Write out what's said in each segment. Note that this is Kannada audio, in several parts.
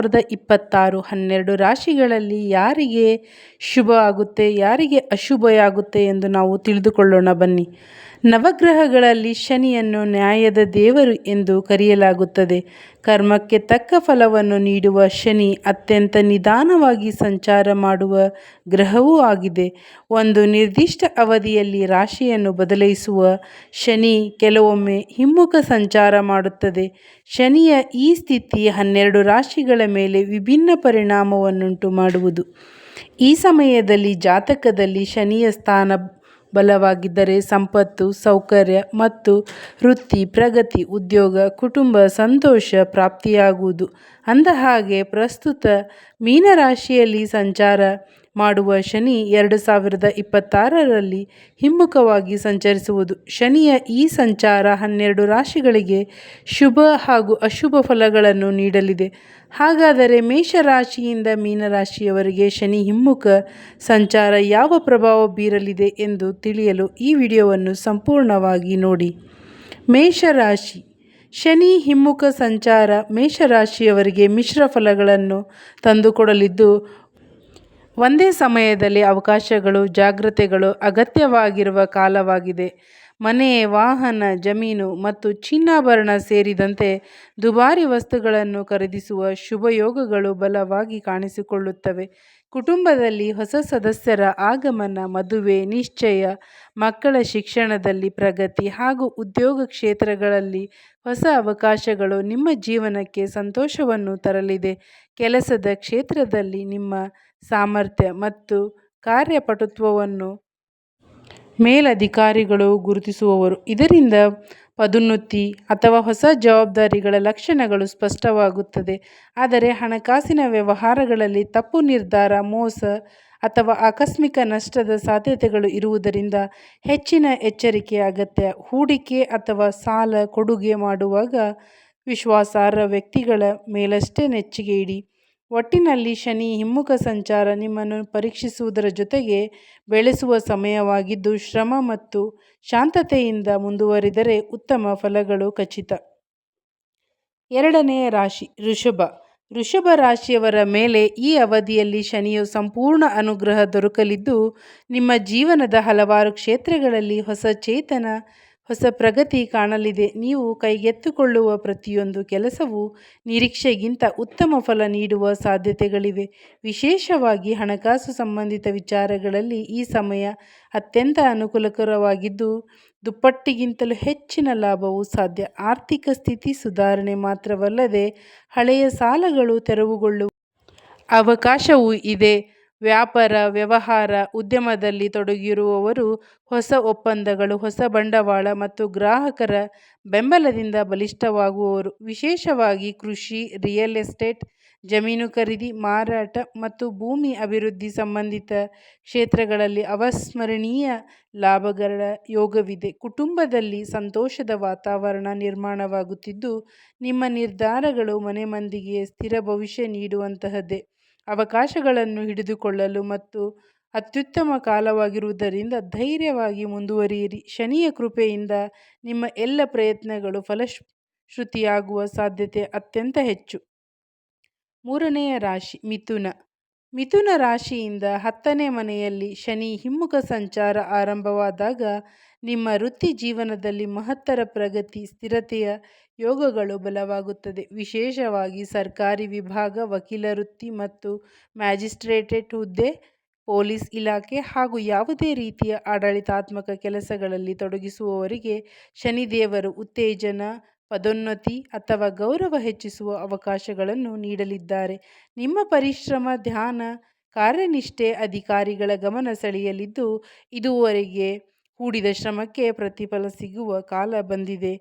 2026 12 ರಾಶಿಗಳಲ್ಲಿ ಯಾರಿಗೆ ಶುಭ ಆಗುತ್ತೆ, ಯಾರಿಗೆ ಅಶುಭ ಆಗುತ್ತೆ ಎಂದು ನಾವು ತಿಳಿದುಕೊಳ್ಳೋಣ ಬನ್ನಿ. ನವಗ್ರಹಗಳಲ್ಲಿ ಶನಿಯನ್ನು ನ್ಯಾಯದ ದೇವರು ಎಂದು ಕರೆಯಲಾಗುತ್ತದೆ. ಕರ್ಮಕ್ಕೆ ತಕ್ಕ ಫಲವನ್ನು ನೀಡುವ ಶನಿ ಅತ್ಯಂತ ನಿಧಾನವಾಗಿ ಸಂಚಾರ ಮಾಡುವ ಗ್ರಹವೂ ಆಗಿದೆ. ಒಂದು ನಿರ್ದಿಷ್ಟ ಅವಧಿಯಲ್ಲಿ ರಾಶಿಯನ್ನು ಬದಲಿಸುವ ಶನಿ ಕೆಲವೊಮ್ಮೆ ಹಿಮ್ಮುಖ ಸಂಚಾರ ಮಾಡುತ್ತದೆ. ಶನಿಯ ಈ ಸ್ಥಿತಿ 12 ರಾಶಿಗಳ ಮೇಲೆ ವಿಭಿನ್ನ ಪರಿಣಾಮವನ್ನುಂಟು ಮಾಡುವುದು. ಈ ಸಮಯದಲ್ಲಿ ಜಾತಕದಲ್ಲಿ ಶನಿಯ ಸ್ಥಾನ ಬಲವಾಗಿದ್ದರೆ ಸಂಪತ್ತು, ಸೌಕರ್ಯ ಮತ್ತು ವೃತ್ತಿ ಪ್ರಗತಿ, ಉದ್ಯೋಗ, ಕುಟುಂಬ ಸಂತೋಷ ಪ್ರಾಪ್ತಿಯಾಗುವುದು. ಅಂದಹಾಗೆ ಪ್ರಸ್ತುತ ಮೀನರಾಶಿಯಲ್ಲಿ ಸಂಚಾರ ಮಾಡುವ ಶನಿ 2026ರಲ್ಲಿ ಹಿಮ್ಮುಖವಾಗಿ ಸಂಚರಿಸುವುದು. ಶನಿಯ ಈ ಸಂಚಾರ 12 ರಾಶಿಗಳಿಗೆ ಶುಭ ಹಾಗೂ ಅಶುಭ ಫಲಗಳನ್ನು ನೀಡಲಿದೆ. ಹಾಗಾದರೆ ಮೇಷರಾಶಿಯಿಂದ ಮೀನರಾಶಿಯವರೆಗೆ ಶನಿ ಹಿಮ್ಮುಖ ಸಂಚಾರ ಯಾವ ಪ್ರಭಾವ ಬೀರಲಿದೆ ಎಂದು ತಿಳಿಯಲು ಈ ವಿಡಿಯೋವನ್ನು ಸಂಪೂರ್ಣವಾಗಿ ನೋಡಿ. ಮೇಷರಾಶಿ. ಶನಿ ಹಿಮ್ಮುಖ ಸಂಚಾರ ಮೇಷರಾಶಿಯವರಿಗೆ ಮಿಶ್ರ ಫಲಗಳನ್ನು ತಂದುಕೊಡಲಿದ್ದು, ಒಂದೇ ಸಮಯದಲ್ಲಿ ಅವಕಾಶಗಳು, ಜಾಗ್ರತೆಗಳು ಅಗತ್ಯವಾಗಿರುವ ಕಾಲವಾಗಿದೆ. ಮನೆ, ವಾಹನ, ಜಮೀನು ಮತ್ತು ಚಿನ್ನಾಭರಣ ಸೇರಿದಂತೆ ದುಬಾರಿ ವಸ್ತುಗಳನ್ನು ಖರೀದಿಸುವ ಶುಭಯೋಗಗಳು ಬಲವಾಗಿ ಕಾಣಿಸಿಕೊಳ್ಳುತ್ತವೆ. ಕುಟುಂಬದಲ್ಲಿ ಹೊಸ ಸದಸ್ಯರ ಆಗಮನ, ಮದುವೆ ನಿಶ್ಚಯ, ಮಕ್ಕಳ ಶಿಕ್ಷಣದಲ್ಲಿ ಪ್ರಗತಿ ಹಾಗೂ ಉದ್ಯೋಗ ಕ್ಷೇತ್ರಗಳಲ್ಲಿ ಹೊಸ ಅವಕಾಶಗಳು ನಿಮ್ಮ ಜೀವನಕ್ಕೆ ಸಂತೋಷವನ್ನು ತರಲಿದೆ. ಕೆಲಸದ ಕ್ಷೇತ್ರದಲ್ಲಿ ನಿಮ್ಮ ಸಾಮರ್ಥ್ಯ ಮತ್ತು ಕಾರ್ಯಪಟುತ್ವವನ್ನು ಮೇಲಧಿಕಾರಿಗಳು ಗುರುತಿಸುವರು. ಇದರಿಂದ ಪದೋನ್ನತಿ ಅಥವಾ ಹೊಸ ಜವಾಬ್ದಾರಿಗಳ ಲಕ್ಷಣಗಳು ಸ್ಪಷ್ಟವಾಗುತ್ತದೆ. ಆದರೆ ಹಣಕಾಸಿನ ವ್ಯವಹಾರಗಳಲ್ಲಿ ತಪ್ಪು ನಿರ್ಧಾರ, ಮೋಸ ಅಥವಾ ಆಕಸ್ಮಿಕ ನಷ್ಟದ ಸಾಧ್ಯತೆಗಳು ಇರುವುದರಿಂದ ಹೆಚ್ಚಿನ ಎಚ್ಚರಿಕೆ ಅಗತ್ಯ. ಹೂಡಿಕೆ ಅಥವಾ ಸಾಲ ಕೊಡುಗೆ ಮಾಡುವಾಗ ವಿಶ್ವಾಸಾರ್ಹ ವ್ಯಕ್ತಿಗಳ ಮೇಲಷ್ಟೇ ನೆಚ್ಚಿಗೆ ಇಡಿ. ಒಟ್ಟಿನಲ್ಲಿ ಶನಿ ಹಿಮ್ಮುಖ ಸಂಚಾರ ನಿಮ್ಮನ್ನು ಪರೀಕ್ಷಿಸುವುದರ ಜೊತೆಗೆ ಬೆಳೆಸುವ ಸಮಯವಾಗಿದ್ದು, ಶ್ರಮ ಮತ್ತು ಶಾಂತತೆಯಿಂದ ಮುಂದುವರಿದರೆ ಉತ್ತಮ ಫಲಗಳು ಖಚಿತ. ಎರಡನೆಯ ರಾಶಿ ವೃಷಭ. ವೃಷಭ ರಾಶಿಯವರ ಮೇಲೆ ಈ ಅವಧಿಯಲ್ಲಿ ಶನಿಯ ಸಂಪೂರ್ಣ ಅನುಗ್ರಹ ದೊರಕಲಿದ್ದು, ನಿಮ್ಮ ಜೀವನದ ಹಲವಾರು ಕ್ಷೇತ್ರಗಳಲ್ಲಿ ಹೊಸ ಚೇತನ, ಹೊಸ ಪ್ರಗತಿ ಕಾಣಲಿದೆ. ನೀವು ಕೈಗೆತ್ತಿಕೊಳ್ಳುವ ಪ್ರತಿಯೊಂದು ಕೆಲಸವೂ ನಿರೀಕ್ಷೆಗಿಂತ ಉತ್ತಮ ಫಲ ನೀಡುವ ಸಾಧ್ಯತೆಗಳಿವೆ. ವಿಶೇಷವಾಗಿ ಹಣಕಾಸು ಸಂಬಂಧಿತ ವಿಚಾರಗಳಲ್ಲಿ ಈ ಸಮಯ ಅತ್ಯಂತ ಅನುಕೂಲಕರವಾಗಿದ್ದು, ದುಪ್ಪಟ್ಟಿಗಿಂತಲೂ ಹೆಚ್ಚಿನ ಲಾಭವು ಸಾಧ್ಯ. ಆರ್ಥಿಕ ಸ್ಥಿತಿ ಸುಧಾರಣೆ ಮಾತ್ರವಲ್ಲದೆ ಹಳೆಯ ಸಾಲಗಳು ತೆರವುಗೊಳ್ಳುವ ಅವಕಾಶವೂ ಇದೆ. ವ್ಯಾಪಾರ, ವ್ಯವಹಾರ, ಉದ್ಯಮದಲ್ಲಿ ತೊಡಗಿರುವವರು ಹೊಸ ಒಪ್ಪಂದಗಳು, ಹೊಸ ಬಂಡವಾಳ ಮತ್ತು ಗ್ರಾಹಕರ ಬೆಂಬಲದಿಂದ ಬಲಿಷ್ಠವಾಗುವರು. ವಿಶೇಷವಾಗಿ ಕೃಷಿ, ರಿಯಲ್ ಎಸ್ಟೇಟ್, ಜಮೀನು ಖರೀದಿ, ಮಾರಾಟ ಮತ್ತು ಭೂಮಿ ಅಭಿವೃದ್ಧಿ ಸಂಬಂಧಿತ ಕ್ಷೇತ್ರಗಳಲ್ಲಿ ಅವಿಸ್ಮರಣೀಯ ಲಾಭಗಳ ಯೋಗವಿದೆ. ಕುಟುಂಬದಲ್ಲಿ ಸಂತೋಷದ ವಾತಾವರಣ ನಿರ್ಮಾಣವಾಗುತ್ತಿದ್ದು, ನಿಮ್ಮ ನಿರ್ಧಾರಗಳು ಮನೆ ಮಂದಿಗೆ ಸ್ಥಿರ ಭವಿಷ್ಯ ನೀಡುವಂತಹದ್ದೇ. ಅವಕಾಶಗಳನ್ನು ಹಿಡಿದುಕೊಳ್ಳಲು ಮತ್ತು ಅತ್ಯುತ್ತಮ ಕಾಲವಾಗಿರುವುದರಿಂದ ಧೈರ್ಯವಾಗಿ ಮುಂದುವರಿಯಿರಿ. ಶನಿಯ ಕೃಪೆಯಿಂದ ನಿಮ್ಮ ಎಲ್ಲ ಪ್ರಯತ್ನಗಳು ಫಲಶ್ರುತಿಯಾಗುವ ಸಾಧ್ಯತೆ ಅತ್ಯಂತ ಹೆಚ್ಚು. ಮೂರನೆಯ ರಾಶಿ ಮಿಥುನ. ಮಿಥುನ ರಾಶಿಯಿಂದ 10ನೇ ಮನೆಯಲ್ಲಿ ಶನಿ ಹಿಮ್ಮುಖ ಸಂಚಾರ ಆರಂಭವಾದಾಗ ನಿಮ್ಮ ವೃತ್ತಿ ಜೀವನದಲ್ಲಿ ಮಹತ್ತರ ಪ್ರಗತಿ, ಸ್ಥಿರತೆಯ ಯೋಗಗಳು ಬಲವಾಗುತ್ತದೆ. ವಿಶೇಷವಾಗಿ ಸರ್ಕಾರಿ ವಿಭಾಗ, ವಕೀಲ ವೃತ್ತಿ ಮತ್ತು ಮ್ಯಾಜಿಸ್ಟ್ರೇಟ್ ಹುದ್ದೆ, ಪೊಲೀಸ್ ಇಲಾಖೆ ಹಾಗೂ ಯಾವುದೇ ರೀತಿಯ ಆಡಳಿತಾತ್ಮಕ ಕೆಲಸಗಳಲ್ಲಿ ತೊಡಗಿಸುವವರಿಗೆ ಶನಿದೇವರು ಉತ್ತೇಜನ, ಪದೋನ್ನತಿ ಅಥವಾ ಗೌರವ ಹೆಚ್ಚಿಸುವ ಅವಕಾಶಗಳನ್ನು ನೀಡಲಿದ್ದಾರೆ. ನಿಮ್ಮ ಪರಿಶ್ರಮ, ಧ್ಯಾನ, ಕಾರ್ಯನಿಷ್ಠೆ ಅಧಿಕಾರಿಗಳ ಗಮನ ಸೆಳೆಯಲಿದ್ದು, ಇದುವರೆಗೆ ಹೂಡಿದ ಶ್ರಮಕ್ಕೆ ಪ್ರತಿಫಲ ಸಿಗುವ ಕಾಲ ಬಂದಿದೆ.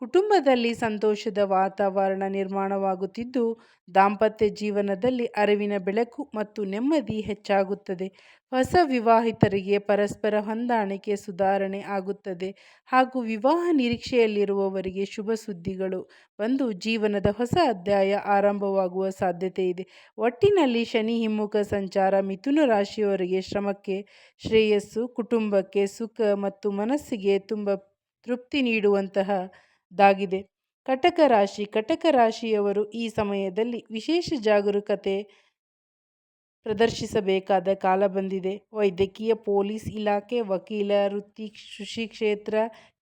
ಕುಟುಂಬದಲ್ಲಿ ಸಂತೋಷದ ವಾತಾವರಣ ನಿರ್ಮಾಣವಾಗುತ್ತಿದ್ದು, ದಾಂಪತ್ಯ ಜೀವನದಲ್ಲಿ ಅರಿವಿನ ಬೆಳಕು ಮತ್ತು ನೆಮ್ಮದಿ ಹೆಚ್ಚಾಗುತ್ತದೆ. ಹೊಸ ವಿವಾಹಿತರಿಗೆ ಪರಸ್ಪರ ಹೊಂದಾಣಿಕೆ ಸುಧಾರಣೆ ಆಗುತ್ತದೆ ಹಾಗೂ ವಿವಾಹ ನಿರೀಕ್ಷೆಯಲ್ಲಿರುವವರಿಗೆ ಶುಭ ಸುದ್ದಿಗಳು ಬಂದು ಜೀವನದ ಹೊಸ ಅಧ್ಯಾಯ ಆರಂಭವಾಗುವ ಸಾಧ್ಯತೆ ಇದೆ. ಒಟ್ಟಿನಲ್ಲಿ ಶನಿ ಹಿಮ್ಮುಖ ಸಂಚಾರ ಮಿಥುನ ರಾಶಿಯವರಿಗೆ ಶ್ರಮಕ್ಕೆ ಶ್ರೇಯಸ್ಸು, ಕುಟುಂಬಕ್ಕೆ ಸುಖ ಮತ್ತು ಮನಸ್ಸಿಗೆ ತುಂಬ ತೃಪ್ತಿ ನೀಡುವಂತಹದ್ದಾಗಿದೆ. ಕಟಕ ರಾಶಿ. ಕಟಕ ರಾಶಿಯವರು ಈ ಸಮಯದಲ್ಲಿ ವಿಶೇಷ ಜಾಗರೂಕತೆ ಪ್ರದರ್ಶಿಸಬೇಕಾದ ಕಾಲ ಬಂದಿದೆ. ವೈದ್ಯಕೀಯ, ಪೊಲೀಸ್ ಇಲಾಖೆ, ವಕೀಲ ವೃತ್ತಿ, ಕೃಷಿ ಕ್ಷೇತ್ರ,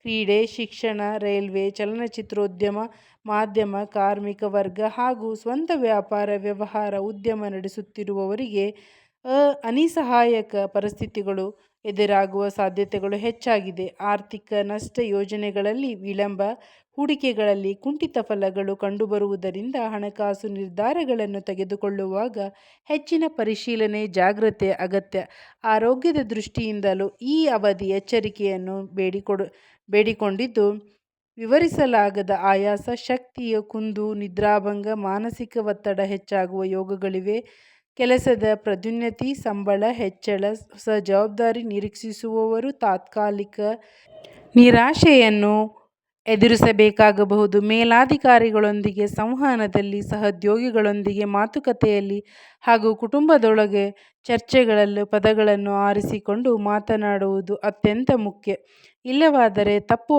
ಕ್ರೀಡೆ, ಶಿಕ್ಷಣ, ರೈಲ್ವೆ, ಚಲನಚಿತ್ರೋದ್ಯಮ, ಮಾಧ್ಯಮ, ಕಾರ್ಮಿಕ ವರ್ಗ ಹಾಗೂ ಸ್ವಂತ ವ್ಯಾಪಾರ, ವ್ಯವಹಾರ, ಉದ್ಯಮ ನಡೆಸುತ್ತಿರುವವರಿಗೆ ಅನಿಸಹಾಯಕ ಪರಿಸ್ಥಿತಿಗಳು ಎದುರಾಗುವ ಸಾಧ್ಯತೆಗಳು ಹೆಚ್ಚಾಗಿದೆ. ಆರ್ಥಿಕ ನಷ್ಟ, ಯೋಜನೆಗಳಲ್ಲಿ ವಿಳಂಬ, ಹೂಡಿಕೆಗಳಲ್ಲಿ ಕುಂಠಿತ ಫಲಗಳು ಕಂಡುಬರುವುದರಿಂದ ಹಣಕಾಸು ನಿರ್ಧಾರಗಳನ್ನು ತೆಗೆದುಕೊಳ್ಳುವಾಗ ಹೆಚ್ಚಿನ ಪರಿಶೀಲನೆ, ಜಾಗ್ರತೆ ಅಗತ್ಯ. ಆರೋಗ್ಯದ ದೃಷ್ಟಿಯಿಂದಲೂ ಈ ಅವಧಿ ಎಚ್ಚರಿಕೆಯನ್ನು ಬೇಡಿಕೊಂಡಿದ್ದು, ವಿವರಿಸಲಾಗದ ಆಯಾಸ, ಶಕ್ತಿಯ ಕುಂದು, ನಿದ್ರಾಭಂಗ, ಮಾನಸಿಕ ಒತ್ತಡ ಹೆಚ್ಚಾಗುವ ಯೋಗಗಳಿವೆ. ಕೆಲಸದ ಪ್ರೋನ್ನತಿ, ಸಂಬಳ ಹೆಚ್ಚಳ, ಹೊಸ ಜವಾಬ್ದಾರಿ ನಿರೀಕ್ಷಿಸುವವರು ತಾತ್ಕಾಲಿಕ ನಿರಾಶೆಯನ್ನು ಎದುರಿಸಬೇಕಾಗಬಹುದು. ಮೇಲಾಧಿಕಾರಿಗಳೊಂದಿಗೆ ಸಂವಹನದಲ್ಲಿ, ಸಹೋದ್ಯೋಗಿಗಳೊಂದಿಗೆ ಮಾತುಕತೆಯಲ್ಲಿ ಹಾಗೂ ಕುಟುಂಬದೊಳಗೆ ಚರ್ಚೆಗಳಲ್ಲಿ ಪದಗಳನ್ನು ಆರಿಸಿಕೊಂಡು ಮಾತನಾಡುವುದು ಅತ್ಯಂತ ಮುಖ್ಯ. ಇಲ್ಲವಾದರೆ ತಪ್ಪು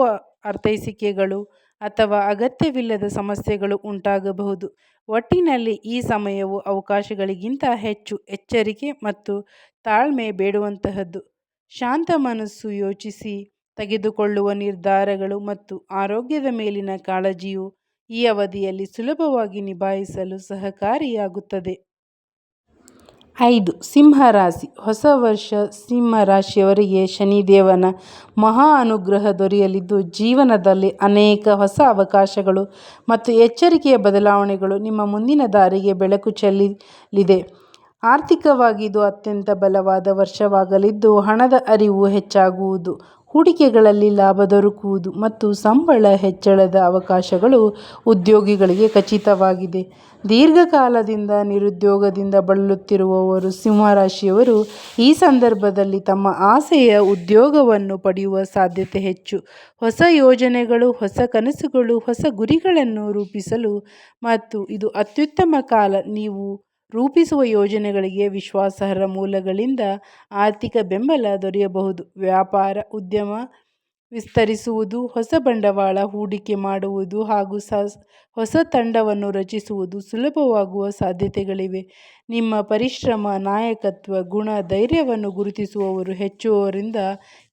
ಅರ್ಥೈಸಿಕೆಗಳು ಅಥವಾ ಅಗತ್ಯವಿಲ್ಲದ ಸಮಸ್ಯೆಗಳು ಉಂಟಾಗಬಹುದು. ಒಟ್ಟಿನಲ್ಲಿ ಈ ಸಮಯವು ಅವಕಾಶಗಳಿಗಿಂತ ಹೆಚ್ಚು ಎಚ್ಚರಿಕೆ ಮತ್ತು ತಾಳ್ಮೆ ಬೇಡುವಂತಹದ್ದು. ಶಾಂತ ಮನಸ್ಸು, ಯೋಚಿಸಿ ತೆಗೆದುಕೊಳ್ಳುವ ನಿರ್ಧಾರಗಳು ಮತ್ತು ಆರೋಗ್ಯದ ಮೇಲಿನ ಕಾಳಜಿಯು ಈ ಅವಧಿಯಲ್ಲಿ ಸುಲಭವಾಗಿ ನಿಭಾಯಿಸಲು ಸಹಕಾರಿಯಾಗುತ್ತದೆ. 5. ಸಿಂಹರಾಶಿ. ಹೊಸ ವರ್ಷ ಸಿಂಹರಾಶಿಯವರಿಗೆ ಶನಿದೇವನ ಮಹಾ ಅನುಗ್ರಹ ದೊರೆಯಲಿದ್ದು, ಜೀವನದಲ್ಲಿ ಅನೇಕ ಹೊಸ ಅವಕಾಶಗಳು ಮತ್ತು ಎಚ್ಚರಿಕೆಯ ಬದಲಾವಣೆಗಳು ನಿಮ್ಮ ಮುಂದಿನ ದಾರಿಗೆ ಬೆಳಕು ಚೆಲ್ಲಲಿದೆ. ಆರ್ಥಿಕವಾಗಿ ಇದು ಅತ್ಯಂತ ಬಲವಾದ ವರ್ಷವಾಗಲಿದ್ದು, ಹಣದ ಹರಿವು ಹೆಚ್ಚಾಗುವುದು, ಹೂಡಿಕೆಗಳಲ್ಲಿ ಲಾಭ ದೊರಕುವುದು ಮತ್ತು ಸಂಬಳ ಹೆಚ್ಚಳದ ಅವಕಾಶಗಳು ಉದ್ಯೋಗಿಗಳಿಗೆ ಖಚಿತವಾಗಿದೆ. ದೀರ್ಘಕಾಲದಿಂದ ನಿರುದ್ಯೋಗದಿಂದ ಬಳಲುತ್ತಿರುವವರು ಸಿಂಹರಾಶಿಯವರು ಈ ಸಂದರ್ಭದಲ್ಲಿ ತಮ್ಮ ಆಸೆಯ ಉದ್ಯೋಗವನ್ನು ಪಡೆಯುವ ಸಾಧ್ಯತೆ ಹೆಚ್ಚು. ಹೊಸ ಯೋಜನೆಗಳು, ಹೊಸ ಕನಸುಗಳು, ಹೊಸ ಗುರಿಗಳನ್ನು ರೂಪಿಸಲು ಮತ್ತು ಇದು ಅತ್ಯುತ್ತಮ ಕಾಲ. ನೀವು ರೂಪಿಸುವ ಯೋಜನೆಗಳಿಗೆ ವಿಶ್ವಾಸಾರ್ಹ ಮೂಲಗಳಿಂದ ಆರ್ಥಿಕ ಬೆಂಬಲ ದೊರೆಯಬಹುದು. ವ್ಯಾಪಾರ, ಉದ್ಯಮ ವಿಸ್ತರಿಸುವುದು, ಹೊಸ ಬಂಡವಾಳ ಹೂಡಿಕೆ ಮಾಡುವುದು ಹಾಗೂ ಹೊಸ ತಂಡವನ್ನು ರಚಿಸುವುದು ಸುಲಭವಾಗುವ ಸಾಧ್ಯತೆಗಳಿವೆ. ನಿಮ್ಮ ಪರಿಶ್ರಮ, ನಾಯಕತ್ವ ಗುಣ, ಧೈರ್ಯವನ್ನು ಗುರುತಿಸುವವರು ಹೆಚ್ಚುವವರಿಂದ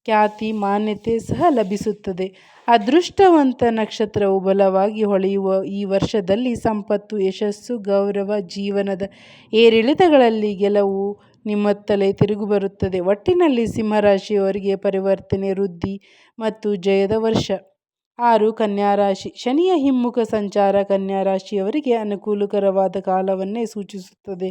ಖ್ಯಾತಿ, ಮಾನ್ಯತೆ ಸಹ ಲಭಿಸುತ್ತದೆ. ಅದೃಷ್ಟವಂತ ನಕ್ಷತ್ರವು ಬಲವಾಗಿ ಹೊಳೆಯುವ ಈ ವರ್ಷದಲ್ಲಿ ಸಂಪತ್ತು, ಯಶಸ್ಸು, ಗೌರವ, ಜೀವನದ ಏರಿಳಿತಗಳಲ್ಲಿ ಗೆಲುವು ನಿಮ್ಮತ್ತಲೇ ತಿರುಗಿಬರುತ್ತದೆ. ಒಟ್ಟಿನಲ್ಲಿ ಸಿಂಹರಾಶಿಯವರಿಗೆ ಪರಿವರ್ತನೆ, ವೃದ್ಧಿ ಮತ್ತು ಜಯದ ವರ್ಷ. 6. ಕನ್ಯಾ ರಾಶಿ. ಶನಿಯ ಹಿಮ್ಮುಖ ಸಂಚಾರ ಕನ್ಯಾ ರಾಶಿಯವರಿಗೆ ಅನುಕೂಲಕರವಾದ ಕಾಲವನ್ನೇ ಸೂಚಿಸುತ್ತದೆ.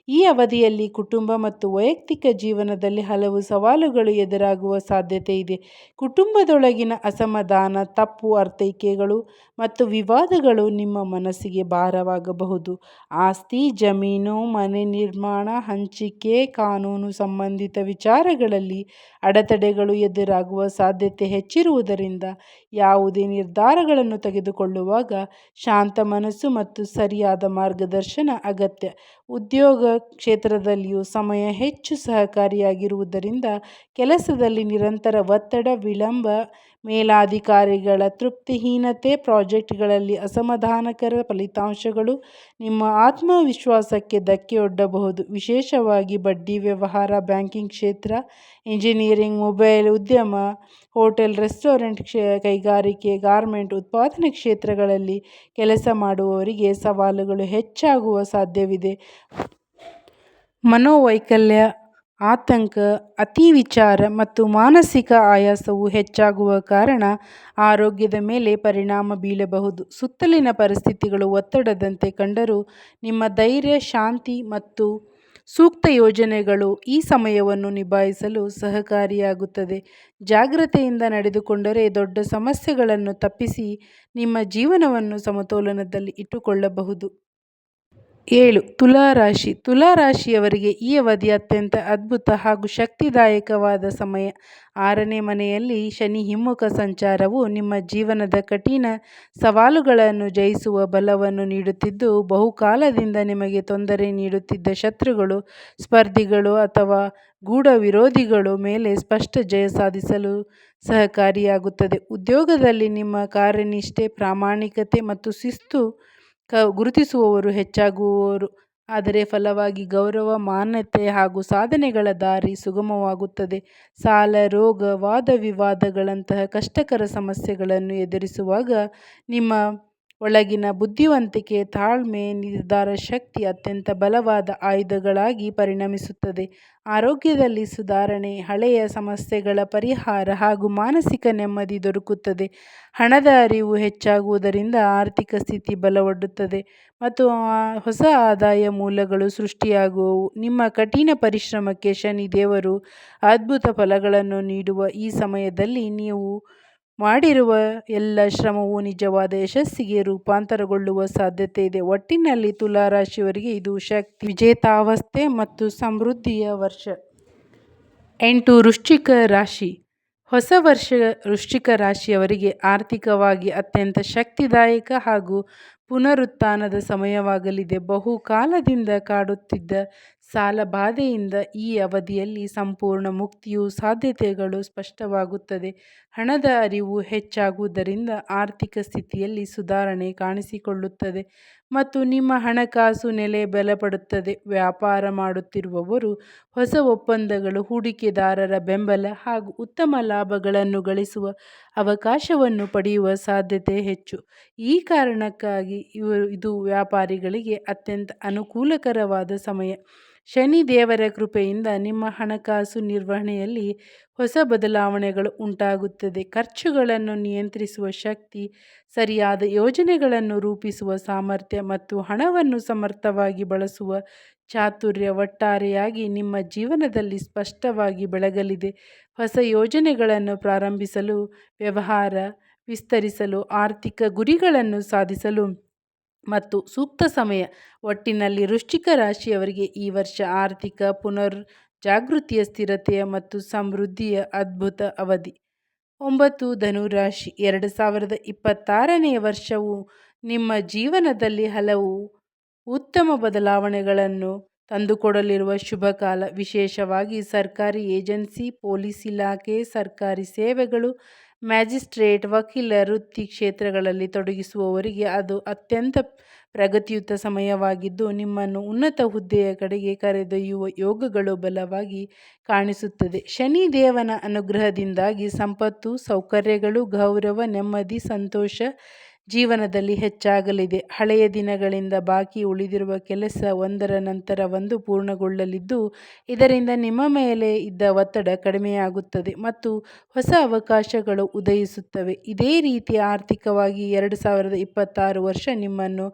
ಈ ಅವಧಿಯಲ್ಲಿ ಕುಟುಂಬ ಮತ್ತು ವೈಯಕ್ತಿಕ ಜೀವನದಲ್ಲಿ ಹಲವು ಸವಾಲುಗಳು ಎದುರಾಗುವ ಸಾಧ್ಯತೆ ಇದೆ. ಕುಟುಂಬದೊಳಗಿನ ಅಸಮಾಧಾನ, ತಪ್ಪು ಅರ್ಥೈಕೆಗಳು ಮತ್ತು ವಿವಾದಗಳು ನಿಮ್ಮ ಮನಸ್ಸಿಗೆ ಭಾರವಾಗಬಹುದು. ಆಸ್ತಿ, ಜಮೀನು, ಮನೆ ನಿರ್ಮಾಣ, ಹಂಚಿಕೆ, ಕಾನೂನು ಸಂಬಂಧಿತ ವಿಚಾರಗಳಲ್ಲಿ ಅಡೆತಡೆಗಳು ಎದುರಾಗುವ ಸಾಧ್ಯತೆ ಹೆಚ್ಚಿರುವುದರಿಂದ ಯಾವುದೇ ನಿರ್ಧಾರಗಳನ್ನು ತೆಗೆದುಕೊಳ್ಳುವಾಗ ಶಾಂತ ಮನಸ್ಸು ಮತ್ತು ಸರಿಯಾದ ಮಾರ್ಗದರ್ಶನ ಅಗತ್ಯ. ಉದ್ಯೋಗ ಕ್ಷೇತ್ರದಲ್ಲಿಯೂ ಸಮಯ ಹೆಚ್ಚು ಸಹಕಾರಿಯಾಗಿರುವುದರಿಂದ ಕೆಲಸದಲ್ಲಿ ನಿರಂತರ ಒತ್ತಡ, ವಿಳಂಬ, ಮೇಲಾಧಿಕಾರಿಗಳ ತೃಪ್ತಿಹೀನತೆ, ಪ್ರಾಜೆಕ್ಟ್ಗಳಲ್ಲಿ ಅಸಮಾಧಾನಕರ ಫಲಿತಾಂಶಗಳು ನಿಮ್ಮ ಆತ್ಮವಿಶ್ವಾಸಕ್ಕೆ ಧಕ್ಕೆಯೊಡ್ಡಬಹುದು. ವಿಶೇಷವಾಗಿ ಬಡ್ಡಿ ವ್ಯವಹಾರ, ಬ್ಯಾಂಕಿಂಗ್ ಕ್ಷೇತ್ರ, ಇಂಜಿನಿಯರಿಂಗ್, ಮೊಬೈಲ್ ಉದ್ಯಮ, ಹೋಟೆಲ್, ರೆಸ್ಟೋರೆಂಟ್, ಕೈಗಾರಿಕೆ, ಗಾರ್ಮೆಂಟ್, ಉತ್ಪಾದನೆ ಕ್ಷೇತ್ರಗಳಲ್ಲಿ ಕೆಲಸ ಮಾಡುವವರಿಗೆ ಸವಾಲುಗಳು ಹೆಚ್ಚಾಗುವ ಸಾಧ್ಯತೆಯಿದೆ. ಮನೋವೈಕಲ್ಯ, ಆತಂಕ, ಅತಿ ವಿಚಾರ ಮತ್ತು ಮಾನಸಿಕ ಆಯಾಸವು ಹೆಚ್ಚಾಗುವ ಕಾರಣ ಆರೋಗ್ಯದ ಮೇಲೆ ಪರಿಣಾಮ ಬೀಳಬಹುದು. ಸುತ್ತಲಿನ ಪರಿಸ್ಥಿತಿಗಳು ಒತ್ತಡದಂತೆ ಕಂಡರೂ ನಿಮ್ಮ ಧೈರ್ಯ, ಶಾಂತಿ ಮತ್ತು ಸೂಕ್ತ ಯೋಜನೆಗಳು ಈ ಸಮಯವನ್ನು ನಿಭಾಯಿಸಲು ಸಹಕಾರಿಯಾಗುತ್ತದೆ. ಜಾಗ್ರತೆಯಿಂದ ನಡೆದುಕೊಂಡರೆ ದೊಡ್ಡ ಸಮಸ್ಯೆಗಳನ್ನು ತಪ್ಪಿಸಿ ನಿಮ್ಮ ಜೀವನವನ್ನು ಸಮತೋಲನದಲ್ಲಿ ಇಟ್ಟುಕೊಳ್ಳಬಹುದು. 7. ತುಲಾ ರಾಶಿ. ತುಲಾ ರಾಶಿಯವರಿಗೆ ಈ ಅವಧಿ ಅತ್ಯಂತ ಅದ್ಭುತ ಹಾಗೂ ಶಕ್ತಿದಾಯಕವಾದ ಸಮಯ. 6ನೇ ಮನೆಯಲ್ಲಿ ಶನಿ ಹಿಮ್ಮುಖ ಸಂಚಾರವು ನಿಮ್ಮ ಜೀವನದ ಕಠಿಣ ಸವಾಲುಗಳನ್ನು ಜಯಿಸುವ ಬಲವನ್ನು ನೀಡುತ್ತಿದ್ದು, ಬಹುಕಾಲದಿಂದ ನಿಮಗೆ ತೊಂದರೆ ನೀಡುತ್ತಿದ್ದ ಶತ್ರುಗಳು, ಸ್ಪರ್ಧಿಗಳು ಅಥವಾ ಗೂಢ ವಿರೋಧಿಗಳ ಮೇಲೆ ಸ್ಪಷ್ಟ ಜಯ ಸಾಧಿಸಲು ಸಹಕಾರಿಯಾಗುತ್ತದೆ. ಉದ್ಯೋಗದಲ್ಲಿ ನಿಮ್ಮ ಕಾರ್ಯನಿಷ್ಠೆ, ಪ್ರಾಮಾಣಿಕತೆ ಮತ್ತು ಶಿಸ್ತು ಗುರುತಿಸುವವರು ಹೆಚ್ಚಾಗುವವರು. ಆದರೆ ಫಲವಾಗಿ ಗೌರವ, ಮಾನ್ಯತೆ ಹಾಗೂ ಸಾಧನೆಗಳ ದಾರಿ ಸುಗಮವಾಗುತ್ತದೆ. ಸಾಲ, ರೋಗ, ವಾದ-ವಿವಾದಗಳಂತಹ ಕಷ್ಟಕರ ಸಮಸ್ಯೆಗಳನ್ನು ಎದುರಿಸುವಾಗ ನಿಮ್ಮ ಒಳಗಿನ ಬುದ್ಧಿವಂತಿಕೆ, ತಾಳ್ಮೆ, ನಿರ್ಧಾರ ಶಕ್ತಿ ಅತ್ಯಂತ ಬಲವಾದ ಆಯುಧಗಳಾಗಿ ಪರಿಣಮಿಸುತ್ತದೆ. ಆರೋಗ್ಯದಲ್ಲಿ ಸುಧಾರಣೆ, ಹಳೆಯ ಸಮಸ್ಯೆಗಳ ಪರಿಹಾರ ಹಾಗೂ ಮಾನಸಿಕ ನೆಮ್ಮದಿ ದೊರಕುತ್ತದೆ. ಹಣದ ಅರಿವು ಹೆಚ್ಚಾಗುವುದರಿಂದ ಆರ್ಥಿಕ ಸ್ಥಿತಿ ಬಲಗೊಳ್ಳುತ್ತದೆ ಮತ್ತು ಹೊಸ ಆದಾಯ ಮೂಲಗಳು ಸೃಷ್ಟಿಯಾಗುವವು. ನಿಮ್ಮ ಕಠಿಣ ಪರಿಶ್ರಮಕ್ಕೆ ಶನಿ ದೇವರು ಅದ್ಭುತ ಫಲಗಳನ್ನು ನೀಡುವ ಈ ಸಮಯದಲ್ಲಿ ನೀವು ಮಾಡಿರುವ ಎಲ್ಲ ಶ್ರಮವು ನಿಜವಾದ ಯಶಸ್ಸಿಗೆ ರೂಪಾಂತರಗೊಳ್ಳುವ ಸಾಧ್ಯತೆ ಇದೆ. ಒಟ್ಟಿನಲ್ಲಿ ತುಲಾ ರಾಶಿಯವರಿಗೆ ಇದು ಶಕ್ತಿ, ವಿಜೇತಾವಸ್ಥೆ ಮತ್ತು ಸಮೃದ್ಧಿಯ ವರ್ಷ. 8. ವೃಶ್ಚಿಕ ರಾಶಿ. ಹೊಸ ವರ್ಷ ವೃಶ್ಚಿಕ ರಾಶಿಯವರಿಗೆ ಆರ್ಥಿಕವಾಗಿ ಅತ್ಯಂತ ಶಕ್ತಿದಾಯಕ ಹಾಗೂ ಪುನರುತ್ಥಾನದ ಸಮಯವಾಗಲಿದೆ. ಬಹುಕಾಲದಿಂದ ಕಾಡುತ್ತಿದ್ದ ಸಾಲಬಾಧೆಯಿಂದ ಈ ಅವಧಿಯಲ್ಲಿ ಸಂಪೂರ್ಣ ಮುಕ್ತಿಯು ಸಾಧ್ಯತೆಗಳು ಸ್ಪಷ್ಟವಾಗುತ್ತದೆ. ಹಣದ ಅರಿವು ಹೆಚ್ಚಾಗುವುದರಿಂದ ಆರ್ಥಿಕ ಸ್ಥಿತಿಯಲ್ಲಿ ಸುಧಾರಣೆ ಕಾಣಿಸಿಕೊಳ್ಳುತ್ತದೆ ಮತ್ತು ನಿಮ್ಮ ಹಣಕಾಸು ನೆಲೆ ಬಲಪಡುತ್ತದೆ. ವ್ಯಾಪಾರ ಮಾಡುತ್ತಿರುವವರು ಹೊಸ ಒಪ್ಪಂದಗಳು, ಹೂಡಿಕೆದಾರರ ಬೆಂಬಲ ಹಾಗೂ ಉತ್ತಮ ಲಾಭಗಳನ್ನು ಗಳಿಸುವ ಅವಕಾಶವನ್ನು ಪಡೆಯುವ ಸಾಧ್ಯತೆ ಹೆಚ್ಚು. ಈ ಕಾರಣಕ್ಕಾಗಿ ಇದು ವ್ಯಾಪಾರಿಗಳಿಗೆ ಅತ್ಯಂತ ಅನುಕೂಲಕರವಾದ ಸಮಯ. ಶನಿ ದೇವರ ಕೃಪೆಯಿಂದ ನಿಮ್ಮ ಹಣಕಾಸು ನಿರ್ವಹಣೆಯಲ್ಲಿ ಹೊಸ ಬದಲಾವಣೆಗಳು ಉಂಟಾಗುತ್ತದೆ. ಖರ್ಚುಗಳನ್ನು ನಿಯಂತ್ರಿಸುವ ಶಕ್ತಿ, ಸರಿಯಾದ ಯೋಜನೆಗಳನ್ನು ರೂಪಿಸುವ ಸಾಮರ್ಥ್ಯ ಮತ್ತು ಹಣವನ್ನು ಸಮರ್ಥವಾಗಿ ಬಳಸುವ ಚಾತುರ್ಯ ಒಟ್ಟಾರೆಯಾಗಿ ನಿಮ್ಮ ಜೀವನದಲ್ಲಿ ಸ್ಪಷ್ಟವಾಗಿ ಬೆಳಗಲಿದೆ. ಹೊಸ ಯೋಜನೆಗಳನ್ನು ಪ್ರಾರಂಭಿಸಲು, ವ್ಯವಹಾರ ವಿಸ್ತರಿಸಲು, ಆರ್ಥಿಕ ಗುರಿಗಳನ್ನು ಸಾಧಿಸಲು ಮತ್ತು ಸೂಕ್ತ ಸಮಯ. ಒಟ್ಟಿನಲ್ಲಿ ವೃಶ್ಚಿಕ ರಾಶಿಯವರಿಗೆ ಈ ವರ್ಷ ಆರ್ಥಿಕ ಜಾಗೃತಿಯ, ಸ್ಥಿರತೆಯ ಮತ್ತು ಸಮೃದ್ಧಿಯ ಅದ್ಭುತ ಅವಧಿ. 9. ಧನುರಾಶಿ. 2026ನೇ ವರ್ಷವು ನಿಮ್ಮ ಜೀವನದಲ್ಲಿ ಹಲವು ಉತ್ತಮ ಬದಲಾವಣೆಗಳನ್ನು ತಂದುಕೊಡಲಿರುವ ಶುಭಕಾಲ. ವಿಶೇಷವಾಗಿ ಸರ್ಕಾರಿ ಏಜೆನ್ಸಿ, ಪೊಲೀಸ್ ಇಲಾಖೆ, ಸರ್ಕಾರಿ ಸೇವೆಗಳು, ಮ್ಯಾಜಿಸ್ಟ್ರೇಟ್, ವಕೀಲ ವೃತ್ತಿ ಕ್ಷೇತ್ರಗಳಲ್ಲಿ ತೊಡಗಿಸುವವರಿಗೆ ಅದು ಅತ್ಯಂತ ಪ್ರಗತಿಯುತ ಸಮಯವಾಗಿದ್ದು, ನಿಮ್ಮನ್ನು ಉನ್ನತ ಹುದ್ದೆಯ ಕಡೆಗೆ ಕರೆದೊಯ್ಯುವ ಯೋಗಗಳು ಬಲವಾಗಿ ಕಾಣಿಸುತ್ತದೆ. ಶನಿ ದೇವನ ಅನುಗ್ರಹದಿಂದಾಗಿ ಸಂಪತ್ತು, ಸೌಕರ್ಯಗಳು, ಗೌರವ, ನೆಮ್ಮದಿ, ಸಂತೋಷ ಜೀವನದಲ್ಲಿ ಹೆಚ್ಚಾಗಲಿದೆ. ಹಳೆಯ ದಿನಗಳಿಂದ ಬಾಕಿ ಉಳಿದಿರುವ ಕೆಲಸ ಒಂದರ ನಂತರ ಒಂದು ಪೂರ್ಣಗೊಳ್ಳಲಿದ್ದು, ಇದರಿಂದ ನಿಮ್ಮ ಮೇಲೆ ಇದ್ದ ಒತ್ತಡ ಕಡಿಮೆಯಾಗುತ್ತದೆ ಮತ್ತು ಹೊಸ ಅವಕಾಶಗಳು ಉದಯಿಸುತ್ತವೆ. ಇದೇ ರೀತಿ ಆರ್ಥಿಕವಾಗಿ 2026 ವರ್ಷ ನಿಮ್ಮನ್ನು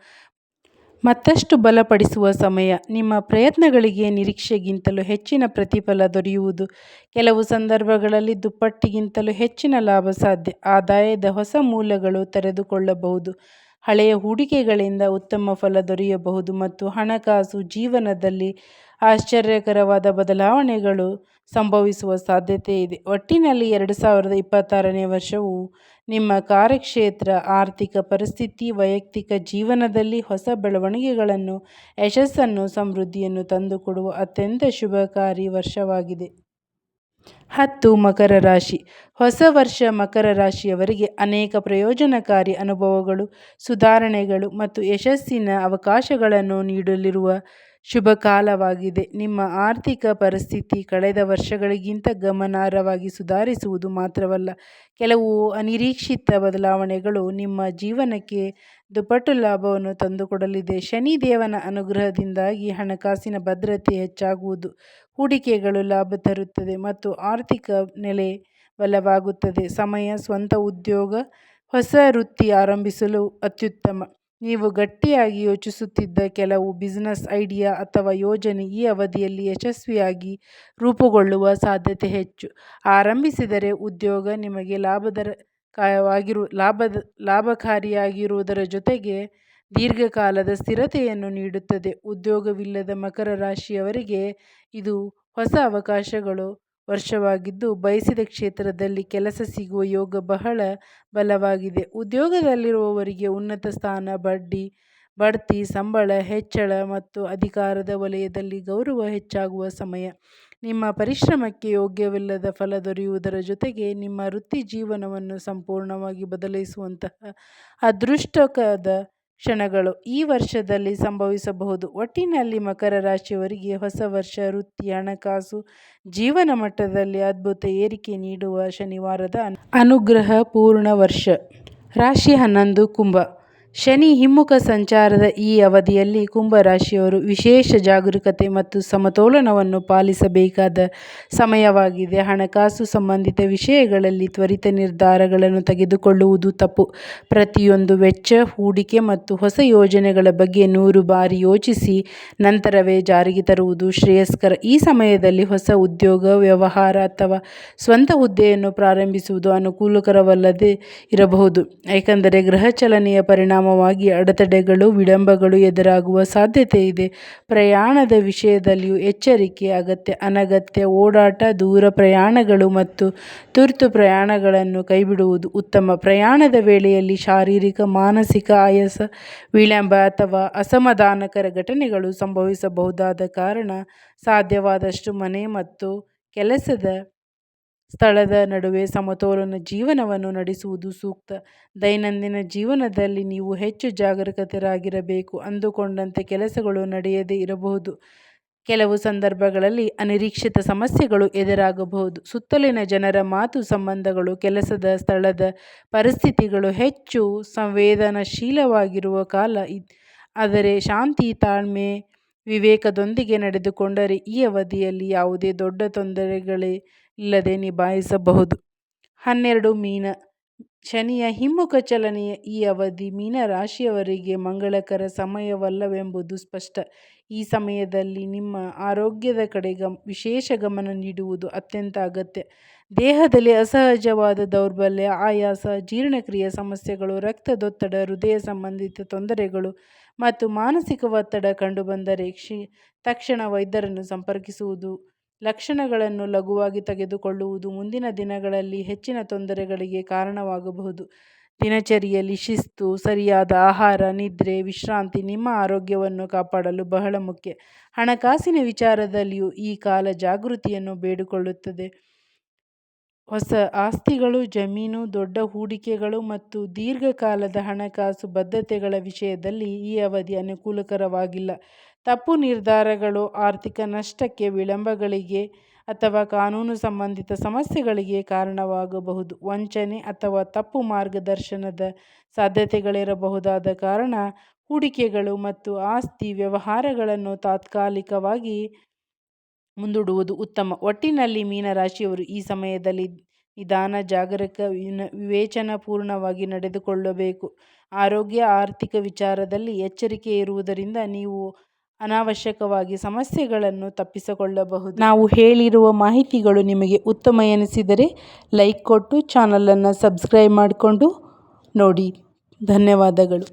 ಮತ್ತಷ್ಟು ಬಲಪಡಿಸುವ ಸಮಯ. ನಿಮ್ಮ ಪ್ರಯತ್ನಗಳಿಗೆ ನಿರೀಕ್ಷೆಗಿಂತಲೂ ಹೆಚ್ಚಿನ ಪ್ರತಿಫಲ ದೊರೆಯುವುದು. ಕೆಲವು ಸಂದರ್ಭಗಳಲ್ಲಿ ದುಪ್ಪಟ್ಟಿಗಿಂತಲೂ ಹೆಚ್ಚಿನ ಲಾಭ ಸಾಧ್ಯ. ಆದಾಯದ ಹೊಸ ಮೂಲಗಳು ತೆರೆದುಕೊಳ್ಳಬಹುದು. ಹಳೆಯ ಹೂಡಿಕೆಗಳಿಂದ ಉತ್ತಮ ಫಲ ದೊರೆಯಬಹುದು ಮತ್ತು ಹಣಕಾಸು ಜೀವನದಲ್ಲಿ ಆಶ್ಚರ್ಯಕರವಾದ ಬದಲಾವಣೆಗಳು ಸಂಭವಿಸುವ ಸಾಧ್ಯತೆ ಇದೆ. ಒಟ್ಟಿನಲ್ಲಿ 2026ನೇ ವರ್ಷವು ನಿಮ್ಮ ಕಾರ್ಯಕ್ಷೇತ್ರ, ಆರ್ಥಿಕ ಪರಿಸ್ಥಿತಿ, ವೈಯಕ್ತಿಕ ಜೀವನದಲ್ಲಿ ಹೊಸ ಬೆಳವಣಿಗೆಗಳನ್ನು, ಯಶಸ್ಸನ್ನು, ಸಮೃದ್ಧಿಯನ್ನು ತಂದುಕೊಡುವ ಅತ್ಯಂತ ಶುಭಕಾರಿ ವರ್ಷವಾಗಿದೆ. 10. ಮಕರ ರಾಶಿ. ಹೊಸ ವರ್ಷ ಮಕರ ರಾಶಿಯವರಿಗೆ ಅನೇಕ ಪ್ರಯೋಜನಕಾರಿ ಅನುಭವಗಳು, ಸುಧಾರಣೆಗಳು ಮತ್ತು ಯಶಸ್ಸಿನ ಅವಕಾಶಗಳನ್ನು ನೀಡಲಿರುವ ಶುಭಕಾಲವಾಗಿದೆ. ನಿಮ್ಮ ಆರ್ಥಿಕ ಪರಿಸ್ಥಿತಿ ಕಳೆದ ವರ್ಷಗಳಿಗಿಂತ ಗಮನಾರ್ಹವಾಗಿ ಸುಧಾರಿಸುವುದು ಮಾತ್ರವಲ್ಲ, ಕೆಲವು ಅನಿರೀಕ್ಷಿತ ಬದಲಾವಣೆಗಳು ನಿಮ್ಮ ಜೀವನಕ್ಕೆ ದುಪ್ಪಟ್ಟು ಲಾಭವನ್ನು ತಂದುಕೊಡಲಿದೆ. ಶನಿ ದೇವನ ಅನುಗ್ರಹದಿಂದಾಗಿ ಹಣಕಾಸಿನ ಭದ್ರತೆ ಹೆಚ್ಚಾಗುವುದು, ಹೂಡಿಕೆಗಳು ಲಾಭ ತರುತ್ತದೆ ಮತ್ತು ಆರ್ಥಿಕ ನೆಲೆ ಬಲವಾಗುತ್ತದೆ. ಸಮಯ ಸ್ವಂತ ಉದ್ಯೋಗ, ಹೊಸ ವೃತ್ತಿ ಆರಂಭಿಸಲು ಅತ್ಯುತ್ತಮ. ನೀವು ಗಟ್ಟಿಯಾಗಿ ಯೋಚಿಸುತ್ತಿದ್ದ ಕೆಲವು ಬಿಸಿನೆಸ್ ಐಡಿಯಾ ಅಥವಾ ಯೋಜನೆ ಈ ಅವಧಿಯಲ್ಲಿ ಯಶಸ್ವಿಯಾಗಿ ರೂಪುಗೊಳ್ಳುವ ಸಾಧ್ಯತೆ ಹೆಚ್ಚು. ಆರಂಭಿಸಿದರೆ ಉದ್ಯೋಗ ನಿಮಗೆ ಲಾಭಕಾರಿಯಾಗಿರುವುದರ ಜೊತೆಗೆ ದೀರ್ಘಕಾಲದ ಸ್ಥಿರತೆಯನ್ನು ನೀಡುತ್ತದೆ. ಉದ್ಯೋಗವಿಲ್ಲದ ಮಕರ ರಾಶಿಯವರಿಗೆ ಇದು ಹೊಸ ಅವಕಾಶಗಳ ವರ್ಷವಾಗಿದ್ದು, ಬಯಸಿದ ಕ್ಷೇತ್ರದಲ್ಲಿ ಕೆಲಸ ಸಿಗುವ ಯೋಗ ಬಹಳ ಬಲವಾಗಿದೆ. ಉದ್ಯೋಗದಲ್ಲಿರುವವರಿಗೆ ಉನ್ನತ ಸ್ಥಾನ, ಬಡ್ತಿ, ಸಂಬಳ ಹೆಚ್ಚಳ ಮತ್ತು ಅಧಿಕಾರದ ವಲಯದಲ್ಲಿ ಗೌರವ ಹೆಚ್ಚಾಗುವ ಸಮಯ. ನಿಮ್ಮ ಪರಿಶ್ರಮಕ್ಕೆ ಯೋಗ್ಯವಿಲ್ಲದ ಫಲ ದೊರೆಯುವುದರ ಜೊತೆಗೆ ನಿಮ್ಮ ವೃತ್ತಿ ಜೀವನವನ್ನು ಸಂಪೂರ್ಣವಾಗಿ ಬದಲಿಸುವಂತಹ ಅದೃಷ್ಟಕದ ಕ್ಷಣಗಳು ಈ ವರ್ಷದಲ್ಲಿ ಸಂಭವಿಸಬಹುದು. ಒಟ್ಟಿನಲ್ಲಿ ಮಕರ ರಾಶಿಯವರಿಗೆ ಹೊಸ ವರ್ಷ ವೃತ್ತಿ, ಹಣಕಾಸು, ಜೀವನ ಮಟ್ಟದಲ್ಲಿ ಅದ್ಭುತ ಏರಿಕೆ ನೀಡುವ ಶನಿವಾರದ ಅನುಗ್ರಹ ಪೂರ್ಣ ವರ್ಷ. ರಾಶಿ 11 ಕುಂಭ. ಶನಿ ಹಿಮ್ಮುಖ ಸಂಚಾರದ ಈ ಅವಧಿಯಲ್ಲಿ ಕುಂಭ ರಾಶಿಯವರು ವಿಶೇಷ ಜಾಗರೂಕತೆ ಮತ್ತು ಸಮತೋಲನವನ್ನು ಪಾಲಿಸಬೇಕಾದ ಸಮಯವಾಗಿದೆ. ಹಣಕಾಸು ಸಂಬಂಧಿತ ವಿಷಯಗಳಲ್ಲಿ ತ್ವರಿತ ನಿರ್ಧಾರಗಳನ್ನು ತೆಗೆದುಕೊಳ್ಳುವುದು ತಪ್ಪು. ಪ್ರತಿಯೊಂದು ವೆಚ್ಚ, ಹೂಡಿಕೆ ಮತ್ತು ಹೊಸ ಯೋಜನೆಗಳ ಬಗ್ಗೆ 100 ಬಾರಿ ಯೋಚಿಸಿ ನಂತರವೇ ಜಾರಿಗೆ ತರುವುದು ಶ್ರೇಯಸ್ಕರ. ಈ ಸಮಯದಲ್ಲಿ ಹೊಸ ಉದ್ಯೋಗ, ವ್ಯವಹಾರ ಅಥವಾ ಸ್ವಂತ ಹುದ್ದೆಯನ್ನು ಪ್ರಾರಂಭಿಸುವುದು ಅನುಕೂಲಕರವಲ್ಲದೇ ಇರಬಹುದು. ಏಕೆಂದರೆ ಗ್ರಹ ಚಲನೆಯ ಪರಿಣಾಮವಾಗಿ ಅಡೆತಡೆಗಳು, ವಿಳಂಬಗಳು ಎದುರಾಗುವ ಸಾಧ್ಯತೆ ಇದೆ. ಪ್ರಯಾಣದ ವಿಷಯದಲ್ಲಿಯೂ ಎಚ್ಚರಿಕೆ ಅಗತ್ಯ. ಅನಗತ್ಯ ಓಡಾಟ, ದೂರ ಪ್ರಯಾಣಗಳು ಮತ್ತು ತುರ್ತು ಪ್ರಯಾಣಗಳನ್ನು ಕೈಬಿಡುವುದು ಉತ್ತಮ. ಪ್ರಯಾಣದ ವೇಳೆಯಲ್ಲಿ ಶಾರೀರಿಕ, ಮಾನಸಿಕ ಆಯಾಸ, ವಿಳಂಬ ಅಥವಾ ಅಸಮಾಧಾನಕರ ಘಟನೆಗಳು ಸಂಭವಿಸಬಹುದಾದ ಕಾರಣ ಸಾಧ್ಯವಾದಷ್ಟು ಮನೆ ಮತ್ತು ಕೆಲಸದ ಸ್ಥಳದ ನಡುವೆ ಸಮತೋಲನ ಜೀವನವನ್ನು ನಡೆಸುವುದು ಸೂಕ್ತ. ದೈನಂದಿನ ಜೀವನದಲ್ಲಿ ನೀವು ಹೆಚ್ಚು ಜಾಗರೂಕರಾಗಿರಬೇಕು. ಅಂದುಕೊಂಡಂತೆ ಕೆಲಸಗಳು ನಡೆಯದೇ ಇರಬಹುದು. ಕೆಲವು ಸಂದರ್ಭಗಳಲ್ಲಿ ಅನಿರೀಕ್ಷಿತ ಸಮಸ್ಯೆಗಳು ಎದುರಾಗಬಹುದು. ಸುತ್ತಲಿನ ಜನರ ಮಾತು, ಸಂಬಂಧಗಳು, ಕೆಲಸದ ಸ್ಥಳದ ಪರಿಸ್ಥಿತಿಗಳು ಹೆಚ್ಚು ಸಂವೇದನಾಶೀಲವಾಗಿರುವ ಕಾಲ. ಆದರೆ ಶಾಂತಿ, ತಾಳ್ಮೆ, ವಿವೇಕದೊಂದಿಗೆ ನಡೆದುಕೊಂಡರೆ ಈ ಅವಧಿಯಲ್ಲಿ ಯಾವುದೇ ದೊಡ್ಡ ತೊಂದರೆಗಳಿಲ್ಲದೆ ನಿಭಾಯಿಸಬಹುದು. 12 ಮೀನ. ಶನಿಯ ಹಿಮ್ಮುಖ ಚಲನೆಯ ಈ ಅವಧಿ ಮೀನ ರಾಶಿಯವರಿಗೆ ಮಂಗಳಕರ ಸಮಯವಲ್ಲವೆಂಬುದು ಸ್ಪಷ್ಟ. ಈ ಸಮಯದಲ್ಲಿ ನಿಮ್ಮ ಆರೋಗ್ಯದ ಕಡೆ ವಿಶೇಷ ಗಮನ ನೀಡುವುದು ಅತ್ಯಂತ ಅಗತ್ಯ. ದೇಹದಲ್ಲಿ ಅಸಹಜವಾದ ದೌರ್ಬಲ್ಯ, ಆಯಾಸ, ಜೀರ್ಣಕ್ರಿಯೆ ಸಮಸ್ಯೆಗಳು, ರಕ್ತದೊತ್ತಡ, ಹೃದಯ ಸಂಬಂಧಿತ ತೊಂದರೆಗಳು ಮತ್ತು ಮಾನಸಿಕ ಒತ್ತಡ ಕಂಡುಬಂದರೆ ತಕ್ಷಣ ವೈದ್ಯರನ್ನು ಸಂಪರ್ಕಿಸುವುದು. ಲಕ್ಷಣಗಳನ್ನು ಲಘುವಾಗಿ ತೆಗೆದುಕೊಳ್ಳುವುದು ಮುಂದಿನ ದಿನಗಳಲ್ಲಿ ಹೆಚ್ಚಿನ ತೊಂದರೆಗಳಿಗೆ ಕಾರಣವಾಗಬಹುದು. ದಿನಚರಿಯಲ್ಲಿ ಶಿಸ್ತು, ಸರಿಯಾದ ಆಹಾರ, ನಿದ್ರೆ, ವಿಶ್ರಾಂತಿ ನಿಮ್ಮ ಆರೋಗ್ಯವನ್ನು ಕಾಪಾಡಲು ಬಹಳ ಮುಖ್ಯ. ಹಣಕಾಸಿನ ವಿಚಾರದಲ್ಲಿಯೂ ಈ ಕಾಲ ಜಾಗೃತಿಯನ್ನು ಬೇಡಿಕೊಳ್ಳುತ್ತದೆ. ಹೊಸ ಆಸ್ತಿಗಳು, ಜಮೀನು, ದೊಡ್ಡ ಹೂಡಿಕೆಗಳು ಮತ್ತು ದೀರ್ಘಕಾಲದ ಹಣಕಾಸು ಬದ್ಧತೆಗಳ ವಿಷಯದಲ್ಲಿ ಈ ಅವಧಿ ಅನುಕೂಲಕರವಾಗಿಲ್ಲ. ತಪ್ಪು ನಿರ್ಧಾರಗಳು ಆರ್ಥಿಕ ನಷ್ಟಕ್ಕೆ, ವಿಳಂಬಗಳಿಗೆ ಅಥವಾ ಕಾನೂನು ಸಂಬಂಧಿತ ಸಮಸ್ಯೆಗಳಿಗೆ ಕಾರಣವಾಗಬಹುದು. ವಂಚನೆ ಅಥವಾ ತಪ್ಪು ಮಾರ್ಗದರ್ಶನದ ಸಾಧ್ಯತೆಗಳಿರಬಹುದಾದ ಕಾರಣ ಹೂಡಿಕೆಗಳು ಮತ್ತು ಆಸ್ತಿ ವ್ಯವಹಾರಗಳನ್ನು ತಾತ್ಕಾಲಿಕವಾಗಿ ಮುಂದೂಡುವುದು ಉತ್ತಮ. ಒಟ್ಟಿನಲ್ಲಿ ಮೀನ ರಾಶಿಯವರು ಈ ಸಮಯದಲ್ಲಿ ನಿಧಾನ, ಜಾಗರೂಕ, ವಿವೇಚನಾಪೂರ್ಣವಾಗಿ ನಡೆದುಕೊಳ್ಳಬೇಕು. ಆರೋಗ್ಯ, ಆರ್ಥಿಕ ವಿಚಾರದಲ್ಲಿ ಎಚ್ಚರಿಕೆ ಇರುವುದರಿಂದ ನೀವು ಅನಾವಶ್ಯಕವಾಗಿ ಸಮಸ್ಯೆಗಳನ್ನು ತಪ್ಪಿಸಿಕೊಳ್ಳಬಹುದು. ನಾವು ಹೇಳಿರುವ ಮಾಹಿತಿಗಳು ನಿಮಗೆ ಉತ್ತಮ ಎನಿಸಿದರೆ ಲೈಕ್ ಕೊಟ್ಟು ಚಾನಲನ್ನು ಸಬ್ಸ್ಕ್ರೈಬ್ ಮಾಡಿಕೊಂಡು ನೋಡಿ. ಧನ್ಯವಾದಗಳು.